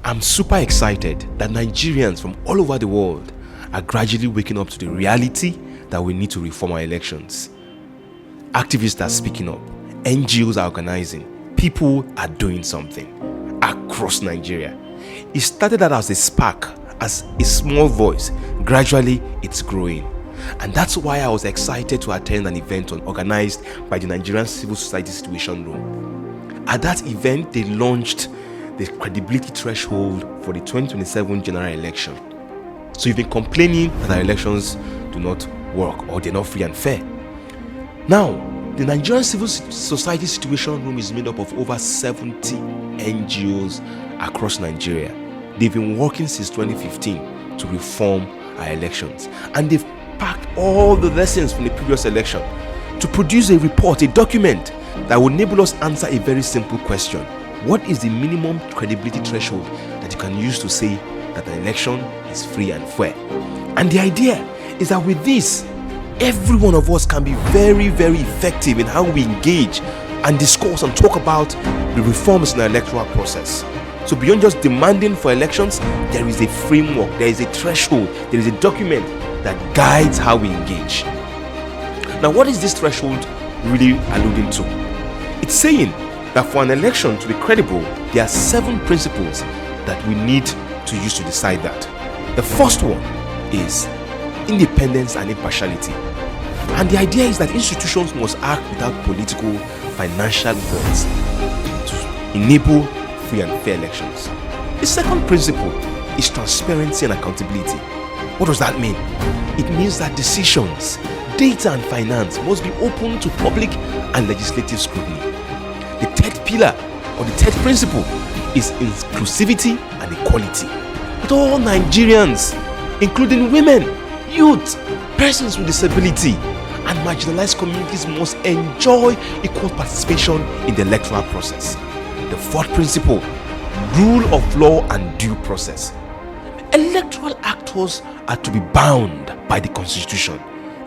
I'm super excited that Nigerians from all over the world are gradually waking up to the reality that we need to reform our elections. Activists are speaking up, NGOs are organizing, people are doing something across Nigeria. It started out as a spark, as a small voice. Gradually, it's growing. And that's why I was excited to attend an event organized by the Nigerian Civil Society Situation Room. At that event, they launched the credibility threshold for the 2027 general election. So you've been complaining that our elections do not work or they're not free and fair. Now, the Nigerian Civil Society Situation Room is made up of over 70 NGOs across Nigeria. They've been working since 2015 to reform our elections, and they've packed all the lessons from the previous election to produce a report, a document that will enable us answer a very simple question. What is the minimum credibility threshold that you can use to say that an election is free and fair? And the idea is that with this, every one of us can be very, very effective in how we engage and discuss and talk about the reforms in the electoral process. So beyond just demanding for elections, there is a framework, there is a threshold, there is a document that guides how we engage. Now, what is this threshold really alluding to? It's saying that for an election to be credible, there are 7 principles that we need to use to decide that. The first one is independence and impartiality. And the idea is that institutions must act without political, financial influence to enable free and fair elections. The second principle is transparency and accountability. What does that mean? It means that decisions, data and finance must be open to public and legislative scrutiny. The third pillar or the third principle is inclusivity and equality. That all Nigerians, including women, youth, persons with disability, and marginalized communities must enjoy equal participation in the electoral process. The fourth principle, rule of law and due process. Electoral actors are to be bound by the Constitution,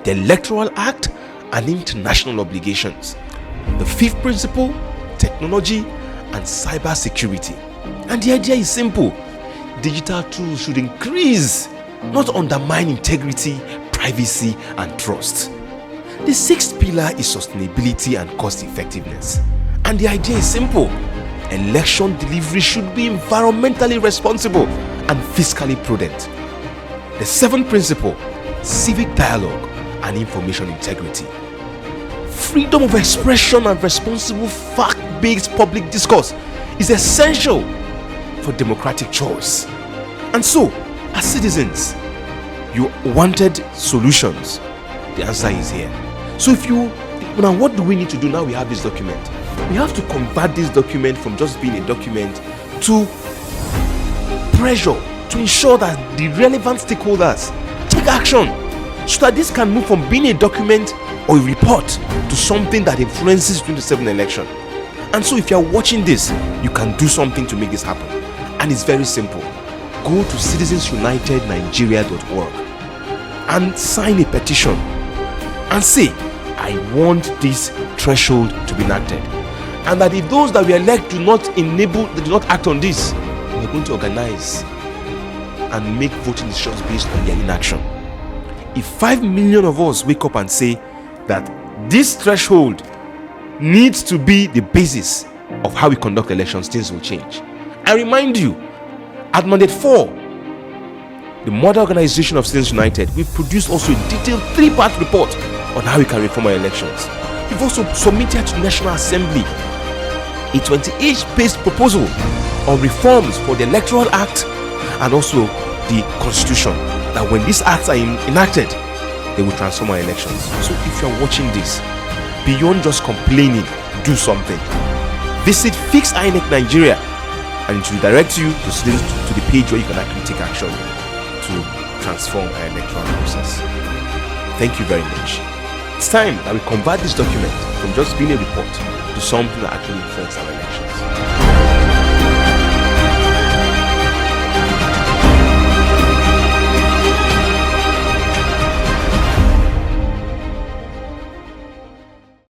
the Electoral Act, and international obligations. The fifth principle, technology and cybersecurity. And the idea is simple. Digital tools should increase, not undermine integrity, privacy, and trust. The sixth pillar is sustainability and cost effectiveness. And the idea is simple. Election delivery should be environmentally responsible and fiscally prudent. The seventh principle, civic dialogue and information integrity. Freedom of expression and responsible fact-based public discourse is essential for democratic choice. And so, as citizens, you wanted solutions. The answer is here. So now what do we need to do now we have this document? We have to convert this document from just being a document to pressure to ensure that the relevant stakeholders take action so that this can move from being a document or a report to something that influences 2027 election. And so if you are watching this, you can do something to make this happen. And it's very simple. Go to citizensunitednigeria.org and sign a petition and say, I want this threshold to be enacted. And that if those that we elect do not act on this, we're going to organize and make voting decisions based on their inaction. If 5 million of us wake up and say that this threshold needs to be the basis of how we conduct elections, things will change. I remind you, at Mandate 4, the mother organization of Citizens United, we've produced also a detailed 3-part report on how we can reform our elections. We've also submitted to the National Assembly a 28-page proposal on reforms for the Electoral Act and also the Constitution, that when these acts are enacted, they will transform our elections. So if you're watching this, beyond just complaining, do something. Visit Fix INEC Nigeria and it will direct you to the page where you can actually take action to transform our electoral process. Thank you very much. It's time that we convert this document from just being a report to something that actually influences our election.